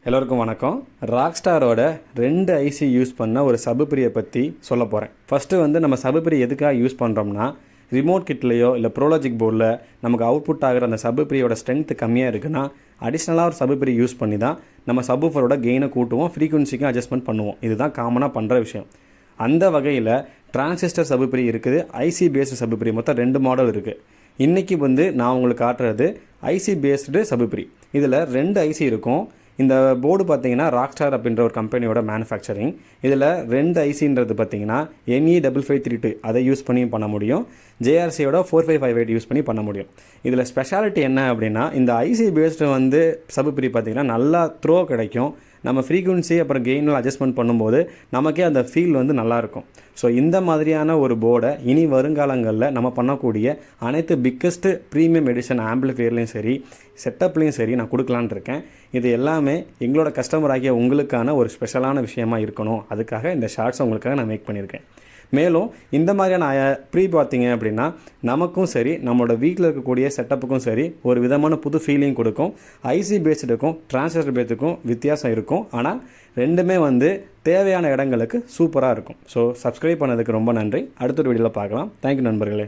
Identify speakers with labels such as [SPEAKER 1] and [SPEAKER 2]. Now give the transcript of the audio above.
[SPEAKER 1] எல்லோருக்கும் வணக்கம். ராக்ஸ்டாரோட 2 IC use பண்ண ஒரு சபுப்பிரியை பற்றி சொல்ல போகிறேன். ஃபஸ்ட்டு நம்ம சபுப்பிரி எதுக்காக யூஸ் பண்ணுறோம்னா, ரிமோட் கிட்லேயோ இல்லை ப்ரோலாஜிக் போர்டில் நமக்கு அவுட்புட் ஆகிற அந்த சபுப்பிரியோட ஸ்ட்ரென்த் கம்மியாக இருக்குன்னா அடிஷ்னலாக ஒரு சபுப்பிரி யூஸ் பண்ணி தான் நம்ம சபுஃபரோட கெயினை கூட்டுவோம், ஃப்ரீக்வன்சிக்கும் அட்ஜஸ்ட்மெண்ட் பண்ணுவோம். இதுதான் காமனாக பண்ணுற விஷயம். அந்த வகையில் டிரான்சிஸ்டர் சபுப்பிரி இருக்குது, ஐசி பேஸ்டு சபுப்பிரி. மொத்தம் 2 மாடல் இருக்குது. இன்றைக்கி நான் உங்களுக்கு காட்டுறது ஐசி பேஸ்டு சபுப்பிரி. இதில் 2 ஐசி இருக்கும். இந்த போர்டு பார்த்தீங்கன்னா ராக்ஸ்டார் அப்படின்ற ஒரு கம்பெனியோட மேனுஃபேக்சரிங். இதில் 2 ஐசின்றது பார்த்தீங்கன்னா NE5532 அதை யூஸ் பண்ணி பண்ண முடியும், JRCயோட 4558 யூஸ் பண்ணி பண்ண முடியும். இதில் ஸ்பெஷாலிட்டி என்ன அப்படின்னா, இந்த ஐசி பேஸ்டு சபுப்பிரி பார்த்தீங்கன்னா நல்லா த்ரோ கிடைக்கும். நம்ம ஃப்ரீக்வன்சி அப்புறம் கெயினில் அட்ஜஸ்ட்மெண்ட் பண்ணும்போது நமக்கே அந்த ஃபீல் நல்லாயிருக்கும். ஸோ இந்த மாதிரியான ஒரு போர்டை இனி வருங்காலங்களில் நம்ம பண்ணக்கூடிய அனைத்து பிக்கஸ்ட்டு ப்ரீமியம் எடிஷன் ஆம்பிளிஃபையர்லேயும் சரி, செட்டப்லேயும் சரி நான் கொடுக்கலான் இருக்கேன். இது எல்லாமே எங்களோட கஸ்டமர் ஆகிய உங்களுக்கான ஒரு ஸ்பெஷலான விஷயமா இருக்கணும். அதுக்காக இந்த ஷார்ட்ஸ் உங்களுக்காக நான் மேக் பண்ணியிருக்கேன். மேலும் இந்த மாதிரியான பார்த்தீங்க அப்படின்னா நமக்கும் சரி, நம்மளோட வீட்டில் இருக்கக்கூடிய செட்டப்புக்கும் சரி ஒரு விதமான புது ஃபீலிங் கொடுக்கும். ஐசி பேஸ்டுக்கும் டிரான்சிஸ்டர் பேஸுக்கும் வித்தியாசம் இருக்கும். ஆனால் ரெண்டுமே தேவையான இடங்களுக்கு சூப்பராக இருக்கும். ஸோ சப்ஸ்கிரைப் பண்ணதுக்கு ரொம்ப நன்றி. அடுத்த ஒரு வீடியோவில் பார்க்கலாம். தேங்க்யூ நண்பர்களே.